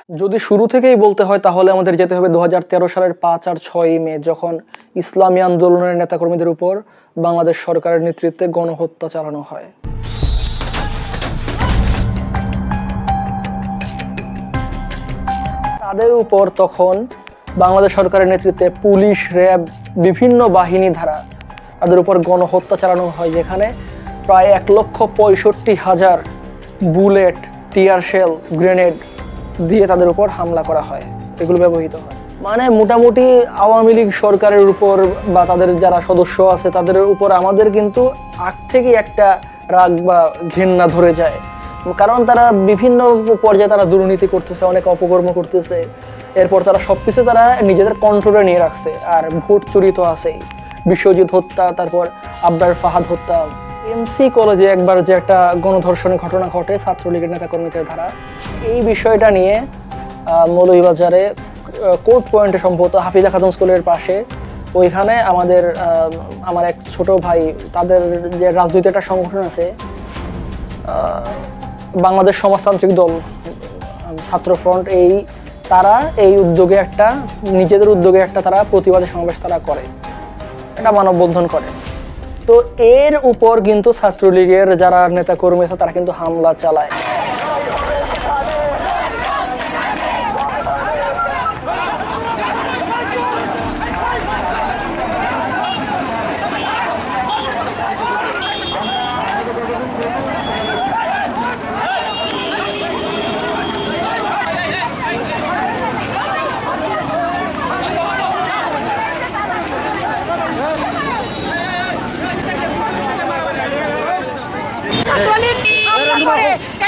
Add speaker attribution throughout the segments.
Speaker 1: যদি শুরু থেকেই বলতে হয় তাহলে আমাদের যেতে হবে 2013 সালের 5 আর 6 মে, যখন ইসলামী আন্দোলনের নেতাকর্মীদের উপর বাংলাদেশ সরকারের নেতৃত্বে গণহত্যা চালানো হয়। তাদের উপর তখন বাংলাদেশ সরকারের নেতৃত্বে পুলিশ, র্যাব, বিভিন্ন বাহিনী দ্বারা তাদের উপর গণহত্যা চালানো হয়, যেখানে প্রায় 1,65,000 বুলেট, টিয়ার শেল, গ্রেনেড দিয়ে তাদের উপর হামলা করা হয়, এগুলো ব্যবহৃত হয়। মানে মোটামুটি আওয়ামী লীগ সরকারের উপর বা তাদের যারা সদস্য আছে তাদের উপর আমাদের কিন্তু আগ থেকে একটা রাগ বা ঘৃণা ধরে যায়, কারণ তারা বিভিন্ন পর্যায়ে তারা দুর্নীতি করতেছে, অনেক অপকর্ম করতেছে, এরপর তারা সবকিছু তারা নিজেদের কন্ট্রোলে নিয়ে রাখছে। আর ভোট চুরি তো আছেই, বিশ্বজিৎ হত্যা, তারপর আবরার ফাহাদ হত্যা, এমসি কলেজে একবার যে একটা গণধর্ষণের ঘটনা ঘটে ছাত্রলীগের নেতাকর্মীদের দ্বারা, এই বিষয়টা নিয়ে মৌলভীবাজারে কোর্ট পয়েন্টে সম্ভবত হাফিজা খাতুন স্কুলের পাশে, ওইখানে আমার এক ছোট ভাই, তাদের যে রাজনৈতিক একটা সংগঠন আছে বাংলাদেশ সমাজতান্ত্রিক দল, ছাত্র ফ্রন্ট, তারা এই উদ্যোগে একটা নিজেদের উদ্যোগে একটা তারা প্রতিবাদী সমাবেশ তারা করে, একটা মানববন্ধন করে। তো এর উপর কিন্তু ছাত্রলীগের যারা নেতাকর্মী আছে তারা কিন্তু হামলা চালায়।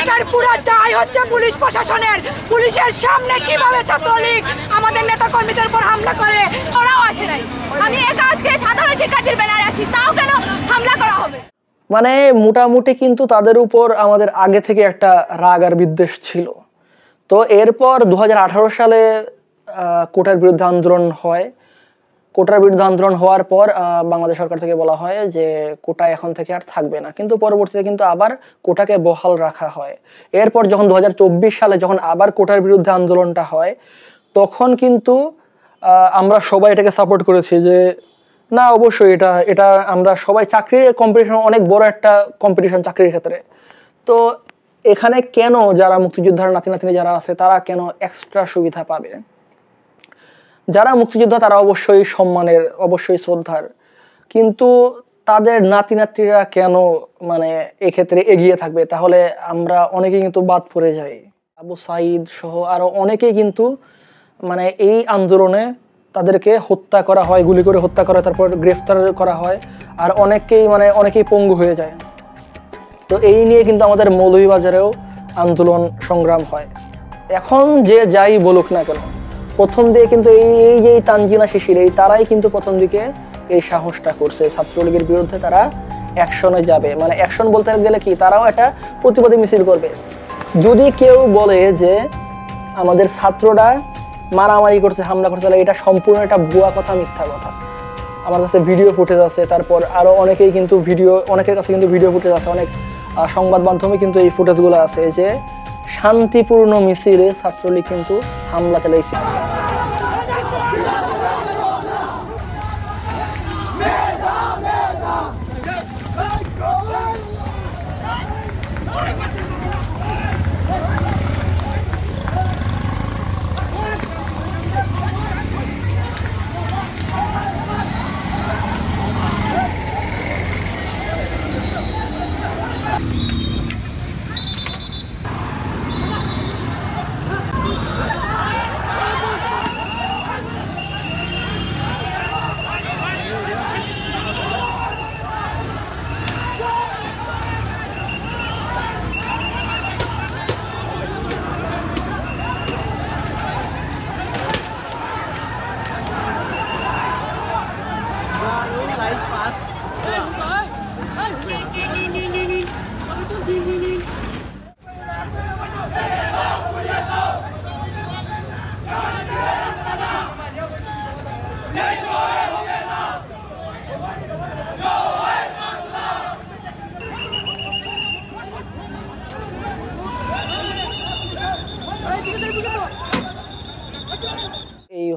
Speaker 2: এটার পুরো দায় হচ্ছে পুলিশ প্রশাসনের। পুলিশের সামনে কিভাবে ছাত্রলীগ আমাদের নেতা কর্মীদের উপর হামলা করে, ওরাও আসে নাই। আমি একা আজকে সাধারণ শিক্ষার্থীর ব্যানারে আছি, তাও কেন হামলা করা হবে?
Speaker 1: মানে মোটামুটি কিন্তু তাদের উপর আমাদের আগে থেকে একটা রাগ আর বিদ্বেষ ছিল। তো এরপর 2018 সালে কোটার বিরুদ্ধে আন্দোলন হয়। কোটার বিরুদ্ধে আন্দোলন হওয়ার পর বাংলাদেশ সরকার থেকে বলা হয় যে কোটা এখন থেকে আর থাকবে না, কিন্তু পরবর্তীতে কিন্তু আবার কোটাকে বহাল রাখা হয়। এরপর যখন 2024 সালে যখন আবার কোটার বিরুদ্ধে আন্দোলনটা হয়, তখন কিন্তু আমরা সবাই এটাকে সাপোর্ট করেছি যে না, অবশ্যই এটা আমরা সবাই, চাকরির কম্পিটিশন অনেক বড় একটা কম্পিটিশন চাকরির ক্ষেত্রে। তো এখানে কেন যারা মুক্তিযোদ্ধার নাতি নাতনি যারা আছে তারা কেন এক্সট্রা সুবিধা পাবে? যারা মুক্তিযোদ্ধা তারা অবশ্যই সম্মানের, অবশ্যই শ্রদ্ধার, কিন্তু তাদের নাতি নাতনিরা কেন মানে এক্ষেত্রে এগিয়ে থাকবে? তাহলে আমরা অনেকেই কিন্তু বাদ পড়ে যাই। আবু সাঈদ সহ আরো অনেকেই কিন্তু মানে এই আন্দোলনে তাদেরকে হত্যা করা হয়, গুলি করে হত্যা করা, তারপর গ্রেফতার করা হয়, আর অনেকেই পঙ্গু হয়ে যায়। তো এই নিয়ে কিন্তু আমাদের মৌলভীবাজারেও আন্দোলন সংগ্রাম হয়। এখন যে যাই বলুক না কেন, প্রথম দিকে কিন্তু এই যে তানজিনা শিশির, তারাই কিন্তু প্রথম দিকে এই সাহসটা করছে ছাত্রলীগের বিরুদ্ধে তারা অ্যাকশনে যাবে। মানে অ্যাকশন বলতে গেলে কি, তারাও একটা প্রতিবাদী মিছিল করবে। যদি কেউ বলে যে আমাদের ছাত্ররা মারামারি করছে, হামলা করছে, এটা সম্পূর্ণ একটা ভুয়া কথা, মিথ্যা কথা। আমার কাছে ভিডিও ফুটেজ আছে, তারপর আরো অনেকের কাছে কিন্তু ভিডিও ফুটেজ আছে, অনেক সংবাদ মাধ্যমে কিন্তু এই ফুটেজগুলো আছে যে শান্তিপূর্ণ মিছিলে ছাত্রলীগ কিন্তু হামলা চালাইছে।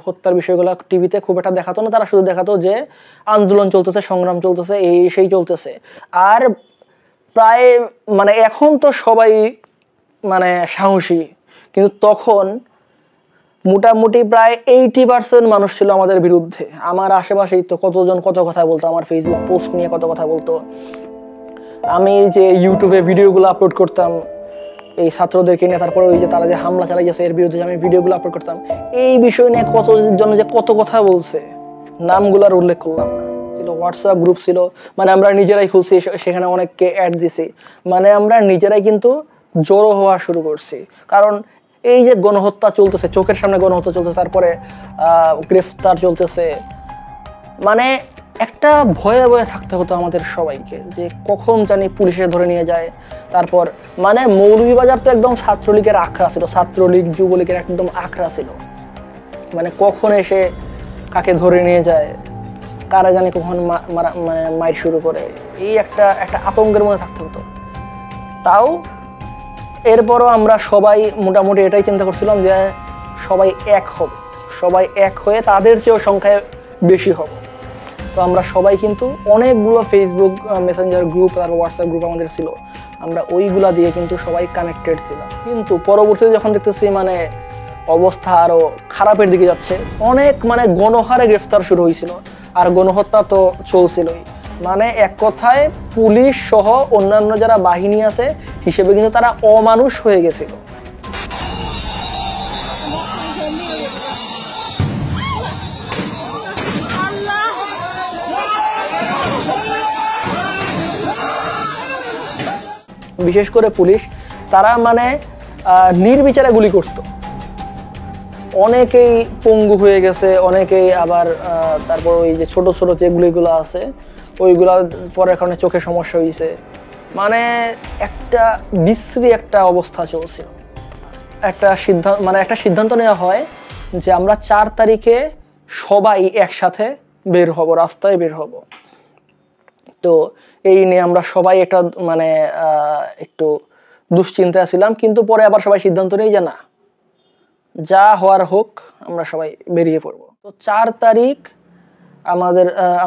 Speaker 1: হত্যার বিষয়গুলো টিভিতে খুব একটা দেখাতো না, তারা শুধু দেখাতো যে আন্দোলন চলতেছে, সংগ্রাম চলতেছে, এই সেই চলতেছে। আর প্রায় মানে এখন তো সবাই মানে সাহসী, কিন্তু তখন মোটামুটি প্রায় 80% মানুষ ছিল আমাদের বিরুদ্ধে। আমার আশেপাশেই তো কতজন কত কথা বলতো, আমার ফেসবুক পোস্ট নিয়ে কত কথা বলতো। আমি যে ইউটিউবে ভিডিওগুলো আপলোড করতাম এই ছাত্রদেরকে নিয়ে, তারপরে ওই যে তারা যে হামলা চালিয়েছে এর বিরুদ্ধে আমি ভিডিওগুলো আপলোড করতাম, এই বিষয় নিয়ে কতজন যে কত কথা বলছে, নামগুলোর উল্লেখ করলাম না। ছিল হোয়াটসঅ্যাপ গ্রুপ ছিল, মানে আমরা নিজেরাই খুলছি, সেখানে অনেককে অ্যাড দিছি, মানে আমরা নিজেরাই কিন্তু জড়ো হওয়া শুরু করছি। কারণ এই যে গণহত্যা চলতেছে, চোখের সামনে গণহত্যা চলতেছে, তারপরে গ্রেফতার চলতেছে, মানে একটা ভয়ে ভয়ে থাকতে হতো আমাদের সবাইকে যে কখন জানি পুলিশে ধরে নিয়ে যায়। তারপর মানে মৌলভীবাজার তো একদম ছাত্রলীগের আখড়া ছিল, ছাত্রলীগ যুবলীগের একদম আখড়া ছিল, মানে কখন এসে কাকে ধরে নিয়ে যায়, কারা জানি কখন মানে মাইর শুরু করে, এই একটা আতঙ্কের মধ্যে থাকতে হতো। তাও এরপরও আমরা সবাই মোটামুটি এটাই চিন্তা করছিলাম যে সবাই এক হবে, সবাই এক হয়ে তাদের চেয়েও সংখ্যায় বেশি হবে। তো আমরা সবাই কিন্তু অনেকগুলো ফেসবুক মেসেঞ্জার গ্রুপ আর হোয়াটসঅ্যাপ গ্রুপ আমাদের ছিল, আমরা ওইগুলা দিয়ে কিন্তু সবাই কানেক্টেড ছিলাম। কিন্তু পরবর্তীতে যখন দেখতেছি মানে অবস্থা আরো খারাপের দিকে যাচ্ছে, অনেক মানে গণহারে গ্রেফতার শুরু হয়েছিল, আর গণহত্যা তো চলছিলই। মানে এক কথায় পুলিশ সহ অন্যান্য যারা বাহিনী আছে হিসেবে কিন্তু তারা অমানুষ হয়ে গেছিল। বিশেষ করে পুলিশ, তারা মানে নির্বিচারে গুলি করত, অনেকেই পঙ্গু হয়ে গেছে, অনেকেই আবার তারপর ওই যে ছোট ছোট যে গুলিগুলো আছে ওইগুলা পরের কারণে চোখে সমস্যা হয়েছে, মানে একটা বিশ্রী একটা অবস্থা চলছিল। একটা সিদ্ধান্ত নেওয়া হয় যে আমরা 4 তারিখে সবাই একসাথে বের হব, রাস্তায় বের হব। তো এই নিয়ে আমরা সবাই একটা মানে একটু দুশ্চিন্তায় ছিলাম, কিন্তু পরে আবার সবাই সিদ্ধান্ত নেই যে না, যা হওয়ার হোক আমরা সবাই বেরিয়ে পড়বো। তো 4 তারিখ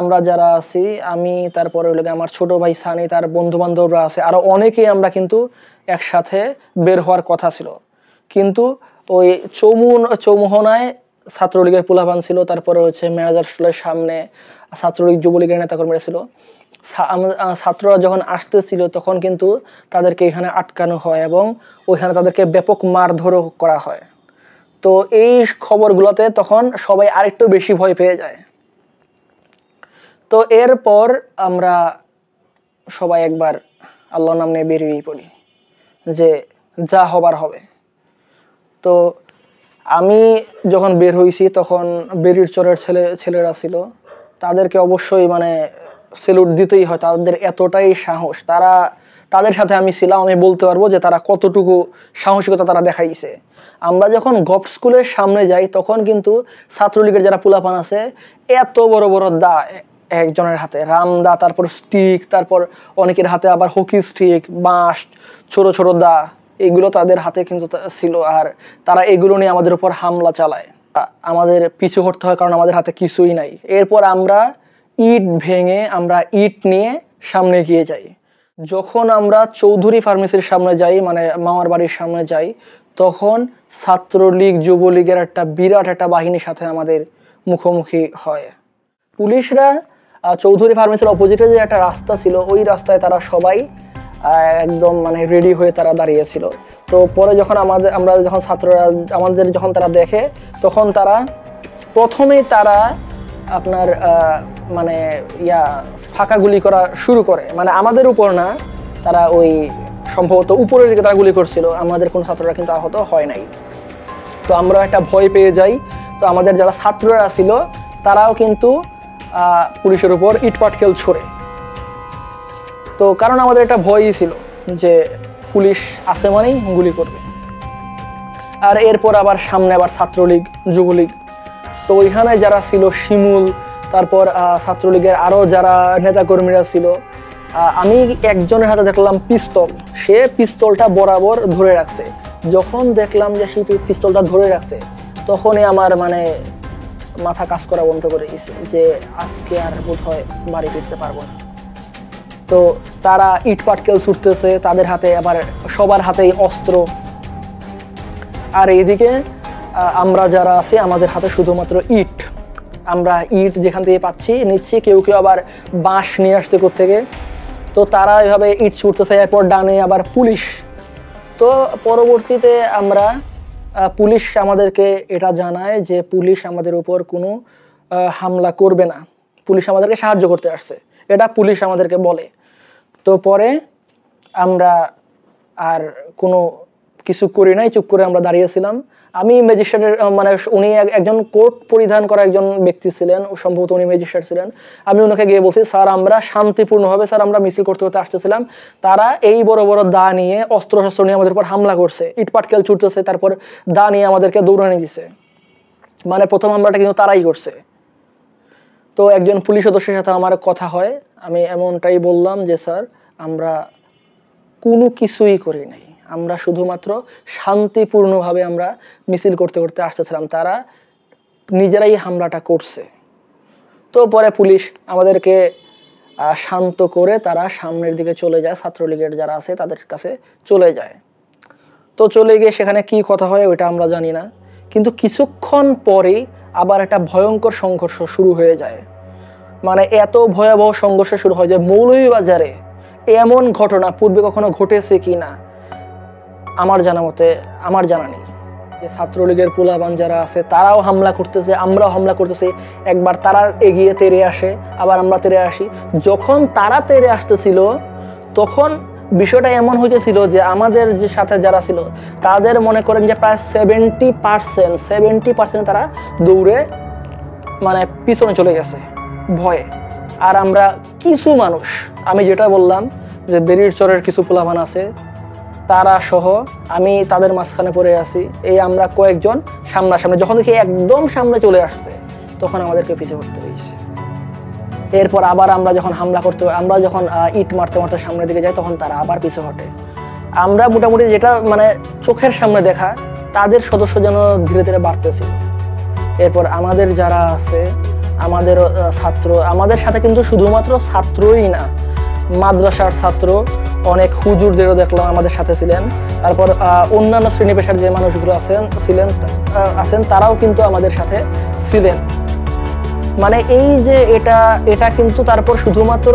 Speaker 1: আমরা যারা আছি, আমি, তারপরে আমার ছোট ভাই সানি, তার বন্ধু বান্ধবরা আছে, আরো অনেকেই আমরা কিন্তু একসাথে বের হওয়ার কথা ছিল। কিন্তু ওই চৌমোহনায় ছাত্রলীগের পোলাপান ছিল, তারপরে হচ্ছে ম্যানেজার স্কুলের সামনে ছাত্রলীগ যুবলীগের নেতাকর্মীরা ছিল। ছাত্ররা যখন আসতেছিল তখন কিন্তু তাদেরকে এখানে আটকানো হয় এবং ওইখানে তাদেরকে ব্যাপক মারধরও করা হয়। তো এই খবরগুলোতে তখন সবাই আরেকটু বেশি ভয় পেয়ে যায়। তো এরপর আমরা সবাই একবার আল্লাহর নাম নিয়ে বেরিয়েই পড়ি যে যা হবার হবে। তো আমি যখন বের হয়েছি তখন বেরির চরের ছেলেরা ছিল, তাদেরকে অবশ্যই মানে সেলুট দিতেই হয়, তাদের এতটাই সাহস, তাদের সাথে আমি ছিলাম, আমি বলতে পারবো যে তারা কতটুকু সাহসিকতা তারা দেখাইছে। আমরা যখন গভ স্কুলের সামনে যাই তখন কিন্তু ছাত্রলীগের যারা পোলাপান আছে এত বড় বড় দা একজনের হাতে, রামদা, তারপর স্টিক, তারপর অনেকের হাতে আবার হকি স্টিক, বাঁশ, ছোট ছোট দা, এগুলো তাদের হাতে কিন্তু ছিল। আর তারা এগুলো নিয়ে আমাদের উপর হামলা চালায়, আমাদের পিছু হটতে হয় কারণ আমাদের হাতে কিছুই নাই। এরপর আমরা ইট ভেঙে আমরা ইট নিয়ে সামনে এগিয়ে যাই। যখন আমরা চৌধুরী ফার্মেসির সামনে যাই, মানে মামার বাড়ির সামনে যাই, তখন ছাত্রলীগ যুবলীগের একটা বিরাট একটা বাহিনীর সাথে আমাদের মুখোমুখি হয়। পুলিশরা চৌধুরী ফার্মেসির অপোজিটে যে একটা রাস্তা ছিল, ওই রাস্তায় তারা সবাই একদম মানে রেডি হয়ে তারা দাঁড়িয়েছিল। তো পরে যখন আমরা যখন ছাত্ররা আমাদের যখন তারা দেখে, তখন তারা প্রথমেই তারা আপনার মানে ফাঁকা গুলি করা শুরু করে, মানে আমাদের উপর না, তারা ওই সম্ভবত উপরের দিকে তারা গুলি করছিল, আমাদের কোনো ছাত্ররা কিন্তু আহত হয় নাই। তো আমরা একটা ভয় পেয়ে যাই। তো আমাদের যারা ছাত্ররা ছিল তারাও কিন্তু পুলিশের উপর ইট পাটকেল ছোড়ে। তো কারণ আমাদের একটা ভয়ই ছিল যে পুলিশ আছে মানেই গুলি করবে। আর এরপর আবার সামনে আবার ছাত্রলীগ যুবলীগ, তো ওইখানে যারা ছিল শিমুল, তারপর ছাত্রলীগের আরো যারা নেতাকর্মীরা ছিল, আমি একজনের হাতে দেখলাম পিস্তল, সে পিস্তলটা বরাবর ধরে রাখছে। যখন দেখলাম যে সে পিস্তলটা ধরে রাখছে, তখনই আমার মানে মাথা কাজ করা বন্ধ করে দিয়েছে যে আজকে আর বোধহয় বাড়ি ফিরতে পারবো না। তো তারা ইট পাটকেল ছুটতেছে, তাদের হাতে আবার সবার হাতেই অস্ত্র। আর এইদিকে আমরা যারা আছি আমাদের হাতে শুধুমাত্র ইট। আমরা ইট যেখান থেকে পাচ্ছি নিচ্ছি, কেউ কেউ আবার বাঁশ নিয়ে আসছে কোত্থেকে। তো তারা এভাবে ইট ছুটতেছে। এরপর ডানে আবার পুলিশ। তো পরবর্তীতে আমরা পুলিশ আমাদেরকে এটা জানায় যে পুলিশ আমাদের উপর কোনো হামলা করবে না, পুলিশ আমাদেরকে সাহায্য করতে আসছে, এটা পুলিশ আমাদেরকে বলে। তো পরে আমরা আর কোনো কিছু করি নাই, চুপ করে আমরা দাঁড়িয়েছিলাম। আমি ম্যাজিস্ট্রেটের মানে উনি একজন কোট পরিধান করা একজন ব্যক্তি ছিলেন, সম্ভবত উনি ম্যাজিস্ট্রেট ছিলেন। আমি ওনাকে গিয়ে বলছি, স্যার আমরা শান্তিপূর্ণভাবে স্যার আমরা মিছিল করতে করতে আসতেছিলাম, তারা এই বড় বড় দা নিয়ে অস্ত্র শস্ত্র নিয়ে আমাদের উপর হামলা করছে, ইট পাটকেল ছুটতেছে, তারপর দা নিয়ে আমাদেরকে দৌড়ানি দিছে। মানে প্রথম হামলাটা কিন্তু তারাই করছে। তো একজন পুলিশ সদস্যের সাথে আমার কথা হয়, আমি এমনটাই বললাম যে স্যার আমরা কোনো কিছুই করি নাই, আমরা শুধুমাত্র শান্তিপূর্ণভাবে আমরা মিছিল করতে করতে আসতেছিলাম, তারা নিজেরাই হামলাটা করছে। তো পরে পুলিশ আমাদেরকে শান্ত করে তারা সামনের দিকে চলে যায়, ছাত্রলীগের যারা আছে তাদের কাছে চলে যায়। তো চলে গিয়ে সেখানে কি কথা হয় ওইটা আমরা জানি না, কিন্তু কিছুক্ষণ পরেই আবার একটা ভয়ঙ্কর সংঘর্ষ শুরু হয়ে যায়। মানে এত ভয়াবহ সংঘর্ষ শুরু হয় যে মৌলভীবাজারে এমন ঘটনা পূর্বে কখনো ঘটেছে কি না আমার জানা মতে আমার জানা নেই। যে ছাত্রলীগের পোলাপান যারা আছে তারাও হামলা করতেছে, আমরাও হামলা করতেছি। একবার তারা এগিয়ে তেড়ে আসে, আবার আমরা তেড়ে আসি। যখন তারা তেড়ে আসতেছিল তখন বিষয়টা এমন হয়েছিল যে আমাদের যে সাথে যারা ছিল তাদের মনে করেন যে প্রায় 70% তারা দৌড়ে মানে পিছনে চলে গেছে ভয়ে। আর আমরা কিছু মানুষ, আমি যেটা বললাম যে বেরির চরের কিছু পোলাপান আছে তারা সহ আমি তাদের মাঝখানে পড়ে আছি। এই আমরা কয়েকজন সামনাসামনি, যখন দেখি একদম সামনে চলে আসছে তখন আমাদেরকে পিছিয়ে করতে হয়েছে। এরপর আবার আমরা যখন হামলা করতে, আমরা যখন ইট মারতে মারতে সামনের দিকে যাই তখন তারা আবার পিছু হটে। আমরা মোটামুটি যেটা মানে চোখের সামনে দেখা, তাদের সদস্য যেন ধীরে ধীরে বাড়তেছিল। এরপর আমাদের যারা আছে আমাদের ছাত্র, আমাদের সাথে কিন্তু শুধুমাত্র ছাত্রই না, মাদ্রাসার ছাত্র অনেক হুজুরদেরও দেখলাম আমাদের সাথে ছিলেন। তারপর অন্যান্য শ্রেণী পেশার যে মানুষগুলো আছেন তারাও কিন্তু আমাদের সাথে ছিলেন। মানে এই যে এটা কিন্তু তারপর শুধুমাত্র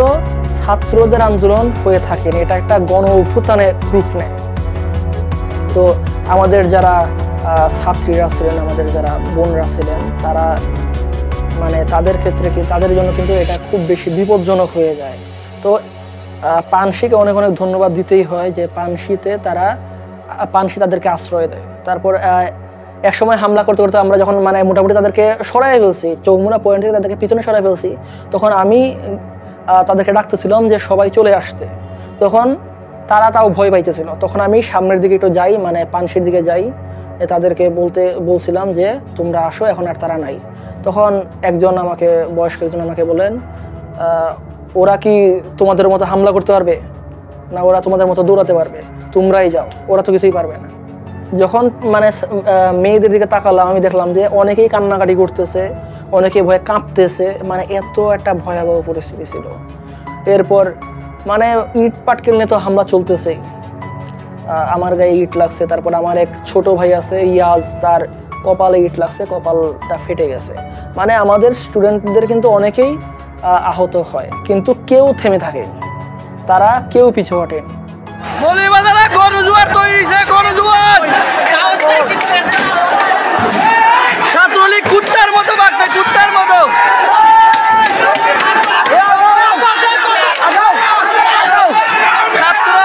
Speaker 1: ছাত্রদের আন্দোলন হয়ে থাকেনি, এটা একটা গণ অভ্যুত্থানের রূপ নেয়। তো আমাদের যারা ছাত্রীরা ছিলেন, আমাদের যারা বোনরা ছিলেন, তারা মানে তাদের ক্ষেত্রে কি তাদের জন্য কিন্তু এটা খুব বেশি বিপজ্জনক হয়ে যায়। তো পানশিকে অনেক অনেক ধন্যবাদ দিতেই হয় যে পানশি তাদেরকে আশ্রয় দেয়। তারপর এক সময় হামলা করতে করতে আমরা যখন মানে মোটামুটি তাদেরকে সরাই ফেলছি, চৌমুনা পয়েন্ট থেকে তাদেরকে পিছনে সরাই ফেলছি, তখন আমি তাদেরকে ডাকতেছিলাম যে সবাই চলে আসতে। তখন তারা তাও ভয় পাইতেছিল। তখন আমি সামনের দিকে একটু যাই, মানে পানশির দিকে যাই, তাদেরকে বলছিলাম যে তোমরা আসো, এখন আর তারা নাই। তখন বয়স্ক একজন আমাকে বলেন, ওরা কি তোমাদের মতো হামলা করতে পারবে না, ওরা তোমাদের মতো দৌড়াতে পারবে, তোমরাই যাও, ওরা তো কিছুই পারবে না। যখন মানে মেয়েদের দিকে তাকালাম আমি দেখলাম যে অনেকেই কান্নাকাটি করতেছে, অনেকে ভয়ে কাঁপতেছে, মানে এত একটা ভয়াবহ পরিস্থিতি ছিল। এরপর মানে ইট পাটকেল নিয়ে তো হামলা চলতেছেই, আমার গায়ে ইট লাগছে। তারপর আমার এক ছোট ভাই আছে ইয়াজ, তার কপালে ইট লাগছে, কপালটা ফেটে গেছে। মানে আমাদের স্টুডেন্টদের কিন্তু অনেকেই আহত হয়, কিন্তু কেউ থেমে থাকেনি, তারা কেউ পিছু হটেনি।
Speaker 3: ছাত্রলীগ কুত্তার মতো বাড়ছে, কুত্তার মতো। ছাত্র,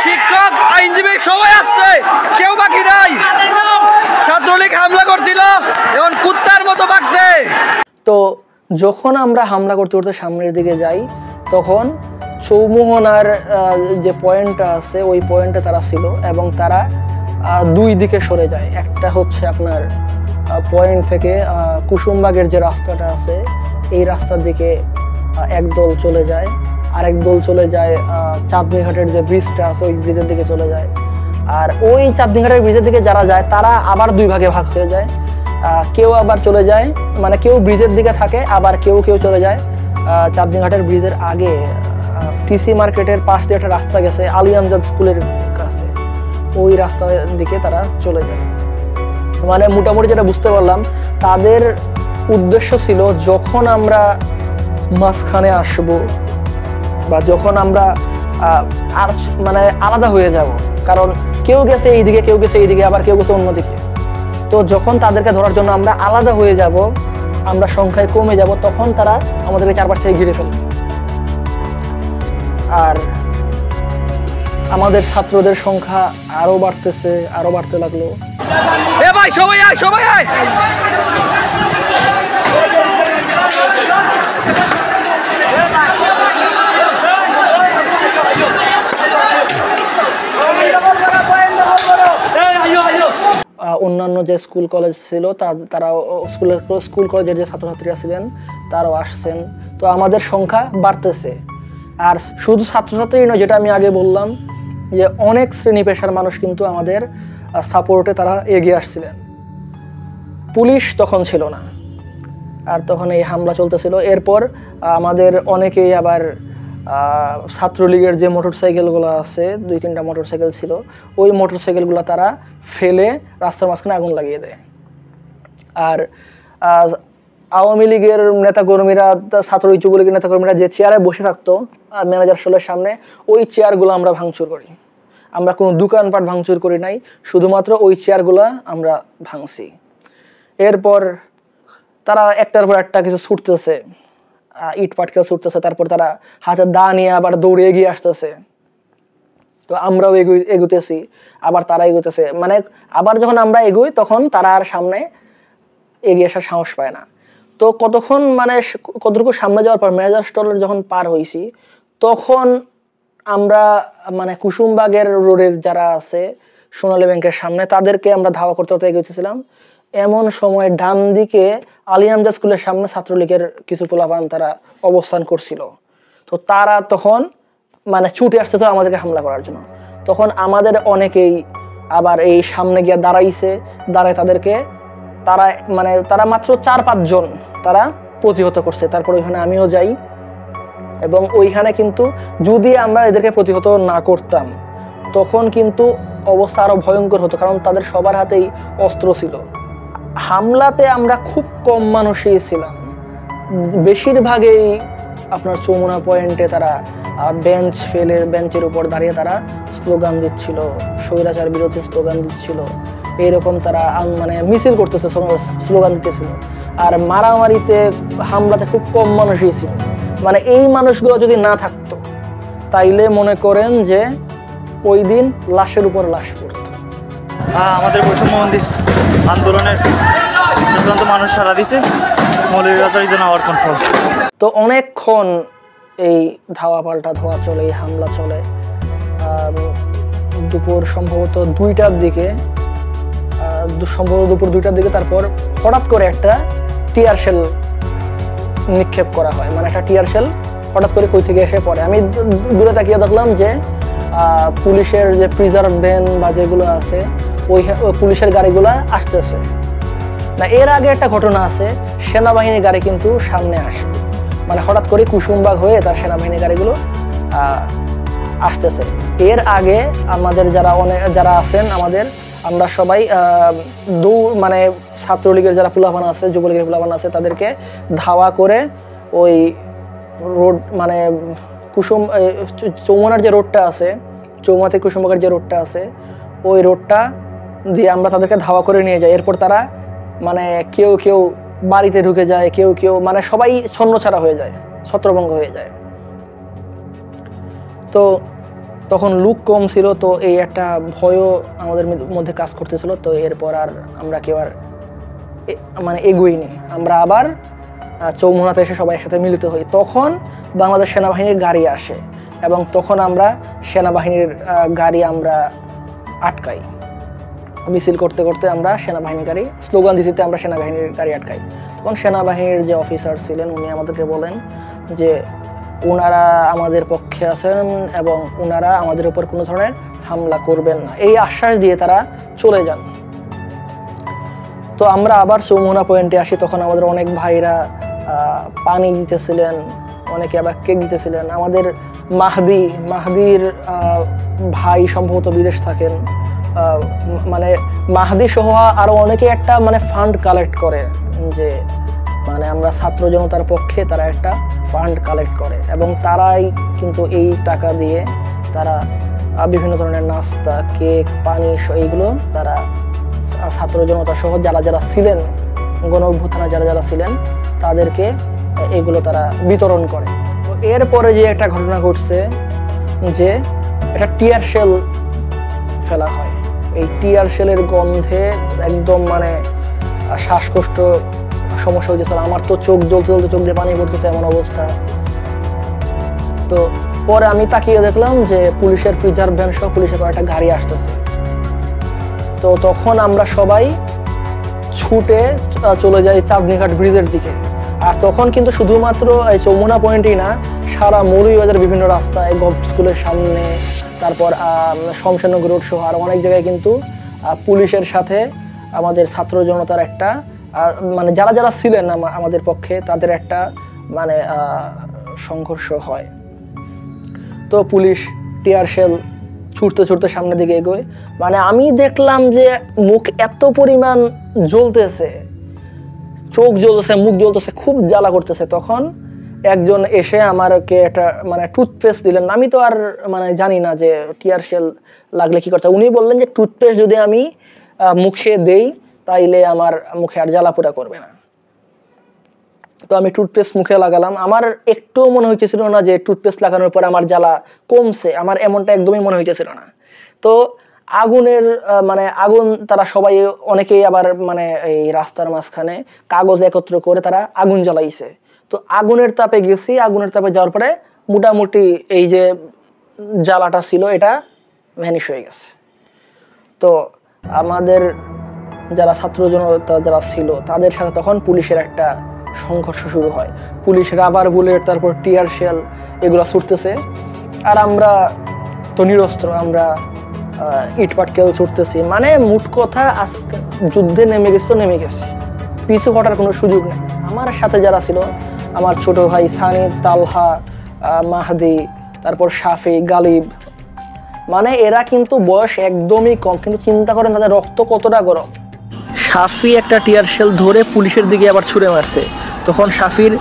Speaker 3: শিক্ষক, আইনজীবী সবাই আসছে, কেউ বাকি নাই। ছাত্রলীগ হামলা করছিল, এখন কুত্তার মতো বাড়ছে।
Speaker 1: তো যখন আমরা হামলা করতে করতে সামনের দিকে যাই তখন চৌমোহনার যে পয়েন্টটা আছে ওই পয়েন্টে তারা ছিল এবং তারা দুই দিকে সরে যায়। একটা হচ্ছে আপনার পয়েন্ট থেকে কুসুমবাগের যে রাস্তাটা আছে এই রাস্তার দিকে একদল চলে যায়, আরেক দল চলে যায় চাঁদনীঘাটের যে ব্রিজটা আছে ওই ব্রিজের দিকে চলে যায়। আর ওই চাঁদনীঘাটের ব্রিজের দিকে যারা যায় তারা আবার দুই ভাগে ভাগ হয়ে যায়। কেউ আবার চলে যায়, মানে কেউ ব্রিজের দিকে থাকে, আবার কেউ কেউ চলে যায় চাঁদনীঘাটের ব্রিজের আগে টিসি মার্কেটের পাশ দিয়ে একটা রাস্তা গেছে আলী আমজাদ স্কুলের কাছে, ওই রাস্তার দিকে তারা চলে যায়। মানে মোটামুটি যেটা বুঝতে পারলাম, তাদের উদ্দেশ্য ছিল যখন আমরা মাঝখানে আসব বা যখন আমরা আর মানে আলাদা হয়ে যাব, কারণ কেউ গেছে এইদিকে, কেউ গেছে এইদিকে, আবার কেউ গেছে অন্যদিকে, তো যখন তাদেরকে ধরার জন্য আমরা আলাদা হয়ে যাব, আমরা সংখ্যায় কমে যাব, তখন তারা আমাদেরকে চারপাশ থেকে ঘিরে ফেলবে। আর আমাদের ছাত্রদের সংখ্যা আরো বাড়তেছে, আরো বাড়তে লাগলো।
Speaker 3: এ ভাই সবাই আয়, সবাই আয়।
Speaker 1: অন্যান্য যে স্কুল কলেজ ছিল তারাও স্কুল কলেজের যে ছাত্রছাত্রীরা ছিলেন তারাও আসছেন, তো আমাদের সংখ্যা বাড়তেছে। আর শুধু ছাত্রছাত্রী নয়, যেটা আমি আগে বললাম যে অনেক শ্রেণী পেশার মানুষ কিন্তু আমাদের সাপোর্টে তারা এগিয়ে আসছিলেন। পুলিশ তখন ছিল না, আর তখন এই হামলা চলতেছিল। এরপর আমাদের অনেকেই আবার ছাত্রলীগের যে মোটরসাইকেলগুলো আছে, 2-3টা মোটরসাইকেল ছিল, ওই মোটরসাইকেলগুলো তারা ফেলে রাস্তার মাঝখানে আগুন লাগিয়ে দেয়। আর আওয়ামী লীগের নেতাকর্মীরা, ছাত্র যুবলীগের নেতাকর্মীরা যে চেয়ারে বসে থাকতো ম্যানেজার স্টলের সামনে, ওই চেয়ারগুলো আমরা ভাঙচুর করি। আমরা কোনো দোকানপাট ভাঙচুর করি নাই, শুধুমাত্র ওই চেয়ারগুলো আমরা ভাঙছি। এরপর তারা একটার পর একটা কিছু ছুটতেছে, ইট পাটকেল ছুটতেছে, তারপর তারা হাতে দা নিয়ে আবার দৌড়ে এগিয়ে আসতেছে। তো আমরাও এগুতেছি, আবার তারা এগোতেছে। মানে আবার যখন আমরা এগোই তখন তারা আর সামনে এগিয়ে আসার সাহস পায় না। তো কতক্ষণ মানে কতটুকু সামনে যাওয়ার পর ম্যানেজার স্টলের যখন পার হয়েছি, তখন আমরা মানে কুসুমবাগের রোডের যারা আছে সোনালী ব্যাংকের সামনে, তাদেরকে আমরা ধাওয়া করতে করতে এগোতেছিলাম। এমন সময় ডান দিকে আলী আমজাদ স্কুলের সামনে ছাত্রলীগের কিছু পোলাপান তারা অবস্থান করছিল। তো তারা তখন মানে ছুটে আসতেছে আমাদেরকে হামলা করার জন্য। তখন আমাদের অনেকেই আবার এই সামনে গিয়ে দাঁড়াইছে, দাঁড়ায় তাদেরকে তারা মাত্র 4-5 জন তারা প্রতিহত করছে। তারপর ওইখানে আমিও যাই, এবং ওইখানে কিন্তু যদি আমরা এদেরকে প্রতিহত না করতাম তখন কিন্তু অবস্থা আরো ভয়ঙ্কর হতো, কারণ তাদের সবার হাতেই অস্ত্র ছিল। হামলাতে আমরা খুব কম মানুষই ছিলাম, বেশিরভাগই আপনার চৌমুনা পয়েন্টে তারা বেঞ্চ ফেলে বেঞ্চের উপর দাঁড়িয়ে তারা স্লোগান দিচ্ছিল, স্বৈরাচার বিরোধী স্লোগান দিচ্ছিল, এইরকম তারা মানে মিছিল করতেছে, স্লোগান দিতেছিল। আর মারামারিতে হামলাতে খুব কম মানুষই ছিল। মানে এই মানুষগুলো যদি না থাকতো তাইলে মনে করেন যে ওই দিন লাশের উপর লাশ পড়তো।
Speaker 4: আমাদের বৈষম্যবন্ধী আন্দোলনের সিদ্ধান্ত মানুষ সারা দিছে, মৌলভীবাজার ইজ আওয়ার কন্ট্রোল।
Speaker 1: তো অনেকক্ষণ এই ধাওয়া পাল্টা ধোয়া চলে, এই হামলা চলে। দুপুর সম্ভবত 2টার দিকে, দুপুর 2টার দিকে তারপর হঠাৎ করে একটা টিয়ার শেল নিক্ষেপ করা হয়। মানে একটা টিয়ার শেল হঠাৎ করে কই থেকে এসে পড়ে। আমি দূরে তাকিয়ে দেখলাম যে পুলিশের যে প্রিজার্ভ ভ্যান বা যেগুলো আছে ওই পুলিশের গাড়িগুলো আসতেছে না। এর আগে একটা ঘটনা আছে, সেনাবাহিনীর গাড়ি কিন্তু সামনে আসে, মানে হঠাৎ করে কুসুমবাগ হয়ে তার সেনাবাহিনীর গাড়িগুলো আসতেছে। এর আগে আমাদের যারা আছেন আমরা সবাই মানে ছাত্রলীগের যারা পোলাপান আছে, যুবলীগের পোলাপান আছে, তাদেরকে ধাওয়া করে ওই রোড মানে চৌমুনার যে রোডটা আছে, চৌমুনা থেকে কুসুমবাগের যে রোডটা আছে, ওই রোডটা দিয়ে আমরা তাদেরকে ধাওয়া করে নিয়ে যাই। এরপর তারা মানে কেউ কেউ বাড়িতে ঢুকে যায়, কেউ কেউ মানে সবাই ছন্নছাড়া হয়ে যায়, ছত্রভঙ্গ হয়ে যায়। তো তখন লোক কম ছিল, তো এই একটা ভয়ও আমাদের মধ্যে কাজ করতেছিল। তো এরপর আর আমরা কেউ আর মানে এগোইনি, আমরা আবার চৌমুনাতে এসে সবাই একসাথে মিলিত হই। তখন বাংলাদেশ সেনাবাহিনীর গাড়ি আসে এবং তখন আমরা সেনাবাহিনীর গাড়ি আমরা আটকাই। মিছিল করতে করতে আমরা সেনাবাহিনীর গাড়ি, স্লোগান দিতে আমরা সেনাবাহিনীর গাড়ি আটকাই। তখন সেনাবাহিনীর যে অফিসার ছিলেন উনি আমাদেরকে বলেন যে ওনারা আমাদের পক্ষে আছেন এবং ওনারা আমাদের উপর কোনো ধরনের হামলা করবেন না, এই আশ্বাস দিয়ে তারা চলে যান। তো আমরা আবার চৌমুহনা পয়েন্টে আসি, তখন আমাদের অনেক ভাইরা পানি দিতেছিলেন, অনেকে আবার কেক দিতেছিলেন। আমাদের মাহদির ভাই সম্ভবত বিদেশ থাকেন, মানে মাহদি সহ আরো অনেকে একটা মানে ফান্ড কালেক্ট করে, যে মানে আমরা ছাত্র জনতার পক্ষে তারা একটা ফান্ড কালেক্ট করে, এবং তারাই কিন্তু এই টাকা দিয়ে তারা বিভিন্ন ধরনের নাস্তা, কেক, পানি এইগুলো তারা ছাত্র জনতা সহ যারা যারা ছিলেন, গণ অভ্যুত্থানে যারা যারা ছিলেন তাদেরকে এগুলো তারা বিতরণ করে। তো এরপরে যে একটা ঘটনা ঘটছে, যে একটা টিয়ার শেল ফেলা হয়। এই টিয়ার শেলের গন্ধে একদম মানে শ্বাসকষ্ট সমস্যা হয়েছে। আমার তো চোখ জ্বলতে জ্বলতে চোখ দিয়ে পানি পড়তেছে এমন অবস্থা। তো পরে আমি তাকিয়ে দেখলাম যে পুলিশের প্রিজার্ভ ভ্যান সহ পুলিশের কয়েকটা গাড়ি আসতেছে। তো তখন আমরা সবাই ছুটে চলে যাই চাঁদনীঘাট ব্রিজের দিকে। আর তখন কিন্তু শুধুমাত্র এই চৌমুহনা পয়েন্টই না, সারা মৌলভীবাজার বিভিন্ন রাস্তায়, গভ স্কুলের সামনে, তারপর শমশেরনগর রোড সহ আর অনেক জায়গায় কিন্তু পুলিশের সাথে আমাদের ছাত্র জনতার একটা মানে যারা যারা ছিলেন আমাদের পক্ষে তাদের একটা মানে সংঘর্ষ হয়। তো পুলিশ টিয়ার শেল ছুটতে ছুটতে সামনের দিকে এগোয়। মানে আমি দেখলাম যে মুখ এত পরিমাণ জ্বলতেছে, চোখ জ্বলতেছে, মুখ জ্বলতেছে, খুব জ্বালা করতেছে। তখন একজন এসে আমাকে একটা মানে টুথপেস্ট দিলেন। আমি তো আর মানে জানি না যে টিয়ার শেল লাগলে কি করতে। উনি বললেন যে টুথপেস্ট যদি আমি মুখে দেই তাইলে আমার মুখে আর জ্বালা পোড়া করবে না। তো আমি টুথপেস্ট মুখে লাগালাম। আমার একটুও মনে হইতেছিল না যে টুথপেস্ট লাগানোর পর আমার জ্বালা কমছে, আমার এমনটা একদমই মনে হইতেছিল না। তো আগুনের মানে আগুন তারা সবাই অনেকেই আবার মানে এই রাস্তার মাঝখানে কাগজ একত্র করে তারা আগুন জ্বালাইছে। তো আগুনের তাপে গেছি, আগুনের তাপে যাওয়ার পরে মোটামুটি এই যে জ্বালাটা ছিল এটা ভ্যানিশ হয়ে গেছে। তো আমাদের যারা ছাত্র জনতা যারা ছিল তাদের সাথে তখন পুলিশের একটা সংঘর্ষ শুরু হয়। পুলিশ রাবার বুলেট, তারপর টিয়ার শেল এগুলো ছুটতেছে, আর আমরা তো নিরস্ত্র, আমরা ইট পাটকেল ছুটতেছি। মানে মোট কথা আজকে যুদ্ধে নেমে গেছি, তো নেমে গেছি, পিছু হটার কোনো সুযোগ নেই। আমার সাথে যারা ছিল, আমার ছোট ভাই সানি, তালহা, মাহদি, তারপর শাফি, গালিব, মানে এরা কিন্তু বয়স একদমই কম, কিন্তু চিন্তা করেন তাদের রক্ত কতটা গরম। শাফি একটা টিয়ার শেল ধরে পুলিশের দিকে আবার ছুড়ে মারছে, তখন শাফির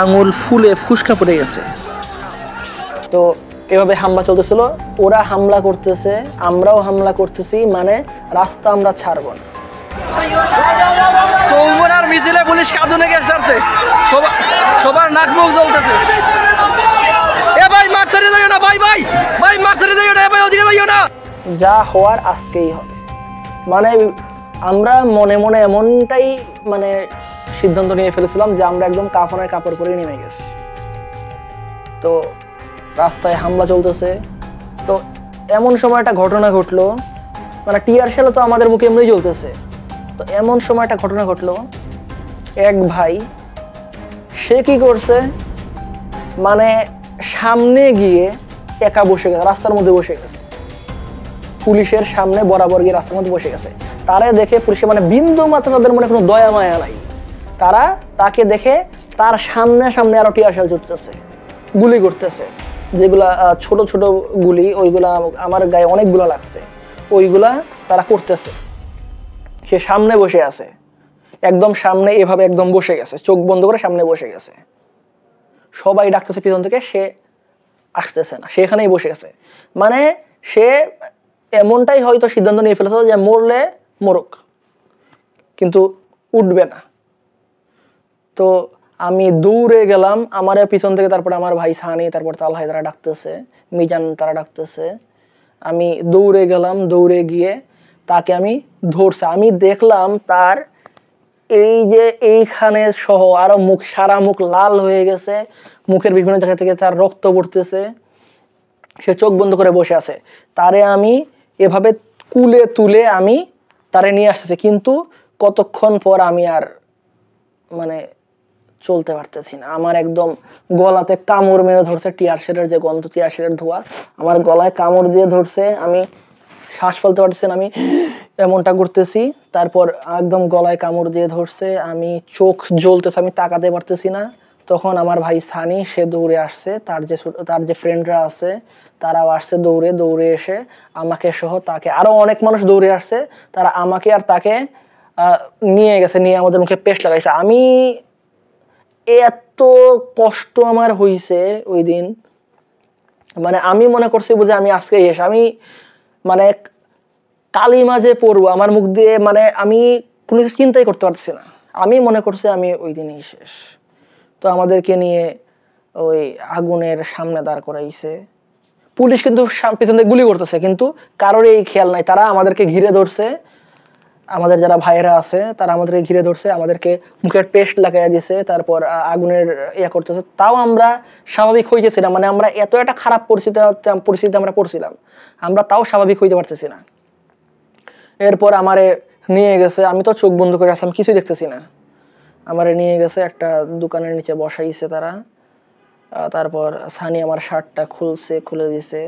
Speaker 1: আঙুল ফুলে ফুসকা পড়ে গেছে। তো এভাবে হামলা চলতেছিল, ওরা হামলা করতেছে, আমরাও হামলা করতেছি, মানে রাস্তা আমরা ছাড়বো না।
Speaker 3: চৌমুহনার মিছিলে পুলিশ কাঁদুনে গ্যাস ছাড়ছে, সবার নাক মুখ জ্বলতেছে। এ ভাই মার ছেড়ে যাইও না, ভাই ভাই ভাই মার ছেড়ে যাইও না, ভাই ওদিকে যাইও না।
Speaker 1: যা হওয়ার আজকেই হবে। মানে আমরা মনে মনে এমনটাই মানে সিদ্ধান্ত নিয়ে ফেলেছিলাম যে আমরা একদম কাফনের কাপড় পরে নেমে গেছি। তো রাস্তায় হামলা চলতেছে। তো এমন সময় একটা ঘটনা ঘটলো, মানে টিয়ার শেল তো আমাদের মুখে এমনি জ্বলতেছে। তো এমন সময় একটা ঘটনা ঘটলো, এক ভাই সে কি করছে, মানে সামনে গিয়ে একা বসে গেছে, রাস্তার মধ্যে বসে গেছে, পুলিশের সামনে বরাবর গিয়ে রাস্তার মধ্যে বসে গেছে। তারা দেখে পুলিশের মানে বিন্দু মাত্র তাদের মনে কোনো দয়া মায়া নাই। তারা তাকে দেখে তার সামনে সামনে আরো টিয়ার শেল ছুটতেছে, গুলি করতেছে, যেগুলা ছোট ছোট গুলি, ওইগুলা আমার গায়ে অনেকগুলো লাগছে, ওইগুলা তারা করতেছে। সে সামনে বসে আছে, একদম সামনে এভাবে একদম বসে গেছে, চোখ বন্ধ করে সামনে বসে গেছে। সবাই ডাকতেছে পিছন থেকে, সে আসতেছে না, সে এখানেই বসে আছে। মানে সে এমনটাই হয়তো সিদ্ধান্ত নিয়ে ফেলেছে যে মরলে মরুক, কিন্তু উঠবে না। তো আমি দৌড়ে গেলাম, আমার পিছন থেকে, তারপরে আমার ভাই সানি, তারপর তালহাই তারা ডাকতেছে, মিজান তারা ডাকতেছে। আমি দৌড়ে গেলাম, দৌড়ে গিয়ে তাকে আমি ধরছি। আমি দেখলাম তার এই যে এইখানে সহ আরো মুখ, সারা মুখ লাল হয়ে গেছে, মুখের বিভিন্ন জায়গা থেকে তার রক্ত পড়তেছে, সে চোখ বন্ধ করে বসে আছে। তারে আমি এভাবে কুলে তুলে আমি তারে নিয়ে আসতেছি, কিন্তু কতক্ষণ পর আমি আর মানে চলতে পারতেছি না। আমার একদম গলাতে কামড় মেরে ধরছে, টিয়ার শেলের যে গন্ধ, টিয়ার শেলের ধোঁয়া আমার গলায় কামড় দিয়ে ধরছে, আমি শ্বাস ফেলতে পারতেছি না, আমি এমনটা করতেছি, তারপর একদম গলায় কামড় দিয়ে ধরছে, আমি চোখ জ্বলতেছে, আমি তাকাতে পারতেছি না। তখন আমার ভাই সানি সে দৌড়ে আসছে, তার যে ফ্রেন্ডরা আছে তারাও আসছে দৌড়ে দৌড়ে এসে আমাকে সহ তাকে, আরো অনেক মানুষ দৌড়ে আসছে, তারা আমাকে আর তাকে নিয়ে গেছে, নিয়ে আমাদের মুখে পেস্ট লাগাইছে। আমি এত কষ্ট আমার হইছে ওই দিন, মানে আমি মনে করছি বুঝে আমি আজকে এসে আমি মানে কালিমা যে পড়বো আমার মুখ দিয়ে, মানে আমি কোনো কিছু চিন্তাই করতে পারছি না। আমি মনে করছি আমি ওই দিনই শেষ। তো আমাদেরকে নিয়ে ওই আগুনের সামনে দাঁড় করাইছে। পুলিশ কিন্তু পেছন থেকে গুলি করতেছে, কিন্তু কারোর এই খেয়াল নাই, তারা আমাদেরকে ঘিরে ধরছে। আমাদের যারা ভাইয়েরা আছে তারা আমাদেরকে ঘিরে ধরছে, আমাদেরকে মুখের পেস্ট লাগাইয়া দিছে, তারপর আগুনের ইয়া করতেছে। তাও আমরা স্বাভাবিক হয়ে গেছিলাম, মানে আমরা এত একটা খারাপ পরিস্থিতিতে আমরা পড়ছিলাম, আমরা তাও স্বাভাবিক হইতে পারতেছি না। এরপর আমারে নিয়ে গেছে, আমি তো চোখ বন্ধ করে আছি, আমি কিছুই দেখতেছি না। আমারে নিয়ে গেছে একটা দোকানের নিচে বসাইছে তারা। তারপর সানি আমার শার্টটা খুলে দিছে,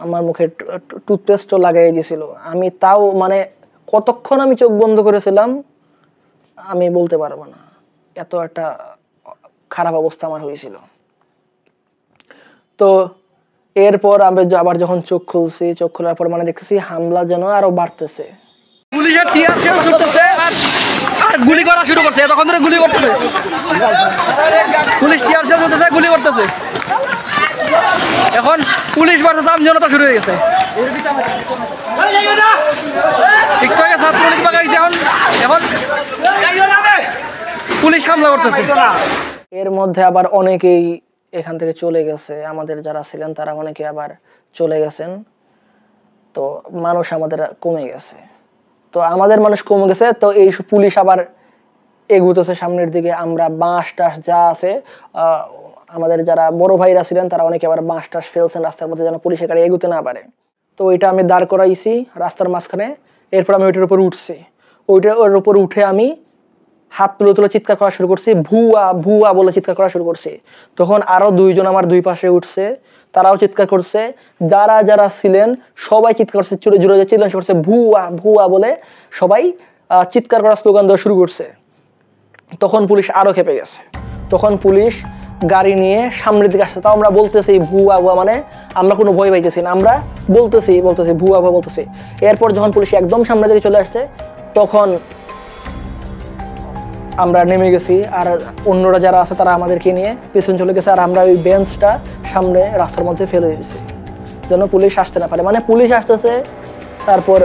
Speaker 1: আমার মুখে টুথপেস্টও লাগাই দিয়েছিল। আমি তাও মানে কতক্ষণ আমি চোখ বন্ধ করেছিলাম আমি বলতে পারবো না, এত একটা খারাপ অবস্থা আমার হয়েছিল। তো এরপর আমি আবার যখন চোখ খুলছি, চোখ খোলার পর মানে দেখতেছি হামলা যেন আরো বাড়তেছে।
Speaker 3: পুলিশের টিয়ার শেল ছুটতেছে আর গুলি করা শুরু করছে, তখন ধরে গুলি করতেছে, পুলিশ টিয়ার শেল ছুটতেছে, গুলি করতেছে। এখন পুলিশ ভার্সেস আমজনতা শুরু হয়ে গেছে। একটু আগে ছাত্রলীগ পাকাইছে, এখন পুলিশ হামলা করতেছে।
Speaker 1: এর মধ্যে আবার অনেকেই এখান থেকে চলে গেছে, আমাদের যারা ছিলেন তারা অনেকে আবার চলে গেছেন। তো মানুষ আমাদের কমে গেছে, তো আমাদের মানুষ কমে গেছে, তো এই পুলিশ আবার এগুতেছে সামনের দিকে। আমরা বাঁশ টাস যা আছে, আমাদের যারা বড় ভাইরা ছিলেন তারা অনেকে আবার বাঁশ টাস ফেলছেন রাস্তার মধ্যে, যেন পুলিশের গাড়ি এগুতে না পারে। তো ওইটা আমি দাঁড় করাইছি রাস্তার মাঝখানে। এরপর আমি ওইটার উপর উঠছি, ওর উপর উঠে আমি হাত তুলে তুলে চিৎকার করা শুরু করছি, ভুয়া ভুয়া বলে চিৎকার করা শুরু করছি। তখন আরো দুইজন আমার দুই পাশে উঠছে, তারাও চিৎকার করছে। যারা যারা ছিলেন সবাই চিৎকার করছে, জোরে জোরে চিৎকার করছে, ভুয়া ভুয়া বলে সবাই চিৎকার করা স্লোগান দেওয়া শুরু করছে। তখন পুলিশ আরো খেপে গেছে, তখন পুলিশ গাড়ি নিয়ে সামনের দিকে আসছে। তাও আমরা বলতেছি ভুয়া ভুয়া, মানে আমরা কোনো ভয় পাইতেছি না, আমরা বলতেছি ভুয়া ভুয়া বলতেছি। এরপর যখন পুলিশ একদম সামনের দিকে চলে আসছে তখন আমরা নেমে গেছি, আর অন্যরা যারা আছে তারা আমাদেরকে নিয়ে পিছন চলে গেছে, আর আমরা ওই বেঞ্চটা সামনে রাস্তার মধ্যে ফেলে দিয়েছি যেন পুলিশ আসতে না পারে। মানে পুলিশ আসতেছে, তারপর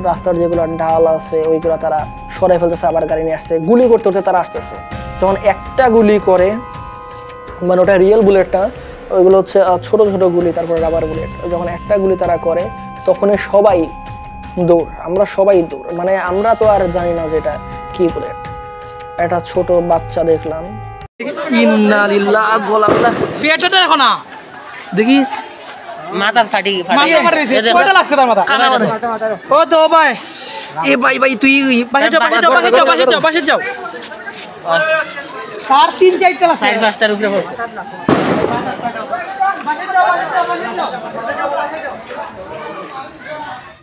Speaker 1: রাস্তার যেগুলো ঢাল আছে ওইগুলো তারা সরাই ফেলতেছে, আবার গাড়ি নিয়ে আসছে, গুলি করতে করতে তারা আসতেছে। যখন একটা গুলি করে, মানে ওটা রিয়েল বুলেটটা, ওইগুলো হচ্ছে ছোট ছোট গুলি, তারপর রাবার বুলেট, যখন একটা গুলি তারা করে তখনই সবাই দৌড়, আমরা সবাই দৌড়, মানে আমরা তো আর জানি না যেটা কি বুলেট। একটা ছোট বাচ্চা দেখলাম,
Speaker 3: ইন্নালিল্লাহ বলা বলা
Speaker 5: ফিয়ারটা দেখো না,
Speaker 3: দেখি
Speaker 6: মাথার ফাটি
Speaker 5: মাথা মারিছে, কয়টা লাগছে তার মাথা? ও তো ভাই,
Speaker 3: এ ভাই তুই
Speaker 5: বাসে যাও। তার 3-4টা লাগছে,
Speaker 6: 4-5টার উপরে হোক।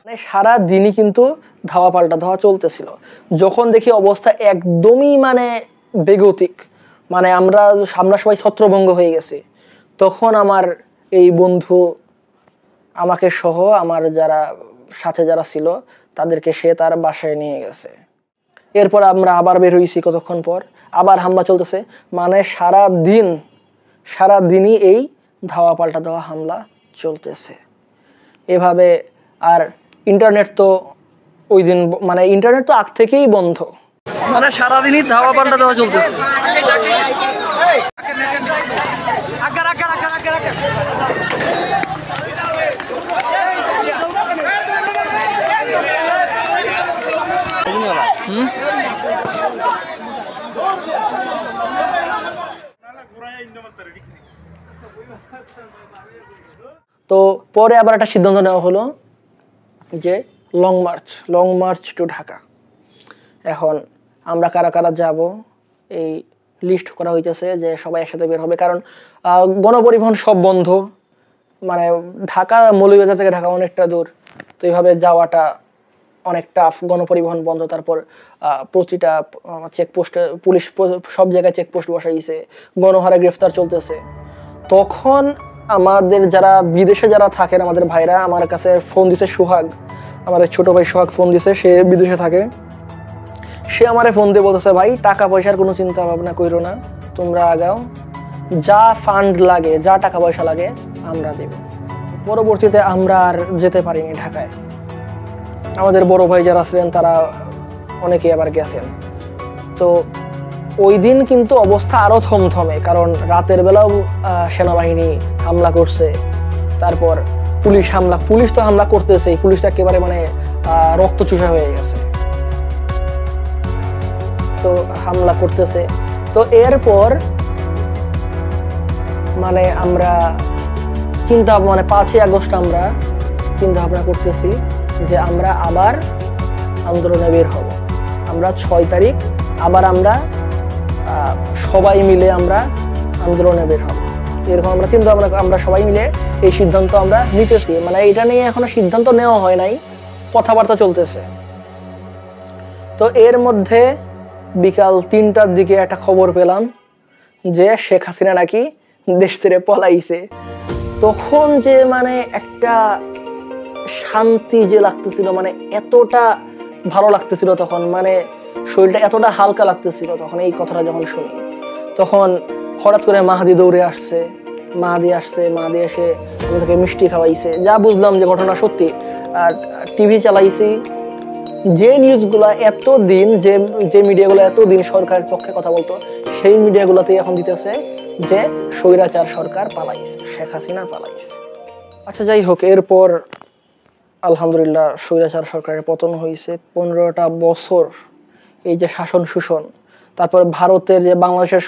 Speaker 1: মানে সারা দিনই কিন্তু ধাওয়া পাল্টা ধাওয়া চলতেছিল। যখন দেখি অবস্থা একদমই মানে বেগতিক, মানে আমরা সবাই ছত্রভঙ্গ হয়ে গেছি, তখন আমার এই বন্ধু আমাকে সহ আমার যারা সাথে যারা ছিল তাদেরকে সে তার বাসায় নিয়ে গেছে। এরপর আমরা আবার বের হয়েছি, কতক্ষণ পর আবার হামলা চলতেছে, মানে সারা দিনই এই ধাওয়া পাল্টা ধাওয়া হামলা চলতেছে এভাবে। আর ইন্টারনেট তো ওই দিন, মানে ইন্টারনেট তো আগ থেকেই বন্ধ,
Speaker 3: মানে সারাদিনই ধাওয়া পাল্টা দেওয়া চলতেছে।
Speaker 1: তো পরে আবার একটা সিদ্ধান্ত নেওয়া হলো যে লং মার্চ টু ঢাকা। এখন আমরা কারা কারা যাব এই লিস্ট করা হইতেছে, যে সবাই একসাথে বের হবে, কারণ গণপরিবহন সব বন্ধ, মানে ঢাকা মৌলভীবাজার থেকে ঢাকা অনেকটা দূর, তো এইভাবে যাওয়াটা অনেক টাফ, গণপরিবহন বন্ধ, তারপর প্রতিটা চেকপোস্টে পুলিশ সব জায়গায় চেকপোস্ট বসাইছে, গণহারে গ্রেফতার চলতেছে। তখন আমাদের যারা বিদেশে যারা থাকেন আমাদের ভাইরা আমার কাছে ফোন দিছে, সোহাগ, আমাদের ছোট ভাই সোহাগ ফোন দিছে, সে বিদেশে থাকে। সে আমারে ফোন দিয়ে বলতেছে, ভাই টাকা পয়সার কোনো চিন্তা ভাবনা কইরো না, তোমরা আগাও, যা ফান্ড লাগে, যা টাকা পয়সা লাগে আমরা দেব। পরবর্তীতে আমরা আর যেতে পারিনি ঢাকায়। আমাদের বড় ভাই যারা ছিলেন তারা অনেকেই আবার গেছেন। তো ওই দিন কিন্তু অবস্থা আরো থমথমে, কারণ রাতের বেলাও সেনাবাহিনী হামলা করছে, তারপর পুলিশ তো হামলা করতেছে, পুলিশটা একেবারে মানে রক্তচোষা হয়ে গেছে, তো হামলা করতেছে। তো এরপর মানে আমরা মানে 5ই আগস্ট আমরা চিন্তা ভাবনা করতেছি যে আমরা আবার আন্দোলনে বের হব। আমরা 6 তারিখ আবার আমরা সবাই মিলে আমরা আন্দোলনে বের হব, এরকম আমরা চিন্তা ভাবনা, আমরা সবাই মিলে এই সিদ্ধান্ত আমরা নিতেছি। মানে এটা নিয়ে এখনো সিদ্ধান্ত নেওয়া হয় নাই, কথাবার্তা চলতেছে। তো এর মধ্যে বিকাল 3টার দিকে একটা খবর পেলাম যে শেখ হাসিনা নাকি দেশ ছেড়ে পলাইছে। তখন যে মানে একটা শান্তি যে লাগতেছিল, মানে এতটা ভালো লাগতেছিল তখন, মানে শরীরটা এতটা হালকা লাগতেছিল তখন এই কথাটা যখন শুনি। তখন হঠাৎ করে মাহাদি দৌড়ে আসছে, মাহাদি এসে আমাদেরকে মিষ্টি খাওয়াইছে, যা বুঝলাম যে ঘটনা সত্যি। আর টিভি চালাইছি, যে নিউজগুলা এতদিন যে মিডিয়াগুলো এতদিন সরকারের পক্ষে কথা বলতো, সেই মিডিয়াগুলোতেই এখন দিতেছে যে স্বৈরাচার সরকার পালাইছে, শেখ হাসিনা পালাইছে। আচ্ছা যাই হোক, এরপর আলহামদুলিল্লাহ স্বৈরাচার সরকারের পতন হয়েছে। 15টা বছর এই যে শাসন শোষণ, তারপর ভারতের যে বাংলাদেশের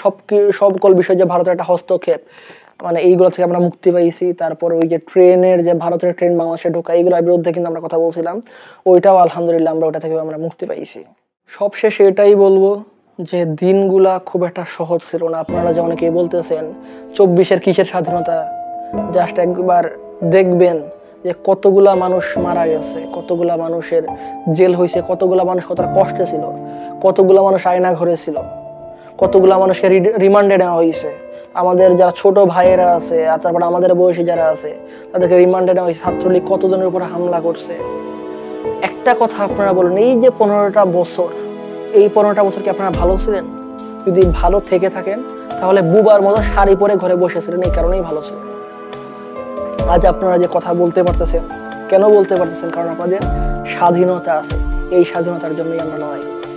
Speaker 1: সকল বিষয় যে ভারতের একটা হস্তক্ষেপ, মানে এইগুলো থেকে আমরা মুক্তি পাইছি। তারপর ওই যে ট্রেনের যে ভারতের ট্রেন বাংলাদেশে ঢোকা, এইগুলোর বিরুদ্ধে কিন্তু আমরা কথা বলছিলাম, ওইটাও আলহামদুলিল্লাহ আমরা ওটা থেকে আমরা মুক্তি পাইছি। সবশেষে এটাই বলবো যে দিনগুলা খুব একটা সহজ ছিল না। আপনারা যে অনেকেই বলতেছেন 24-এর কিসের স্বাধীনতা, জাস্ট একবার দেখবেন যে কতগুলা মানুষ মারা গেছে, কতগুলা মানুষের জেল হয়েছে, কতগুলা মানুষ কতটা কষ্টে ছিল, কতগুলা মানুষ আয়না ঘরে ছিল, কতগুলা মানুষকে রিমান্ডে নেওয়া হয়েছে। আমাদের যারা ছোট ভাইয়েরা আছে আর তারপর আমাদের বয়সী যারা আছে তাদেরকে রিমান্ডে নেওয়া হয়েছে। ছাত্রলীগ কতজনের উপর হামলা করছে। একটা কথা আপনারা বলুন, এই যে 15টা বছর, এই 15টা বছর কি আপনারা ভালো ছিলেন? যদি ভালো থেকে থাকেন তাহলে বুবার মতো শাড়ি পরে ঘরে বসেছিলেন, এই কারণেই ভালো ছিলেন। আজ আপনারা যে কথা বলতে পারতেছেন, কেন বলতে পারতেছেন? কারণ আপনাদের স্বাধীনতা আছে, এই স্বাধীনতার জন্যই আমরা লড়াই করছি।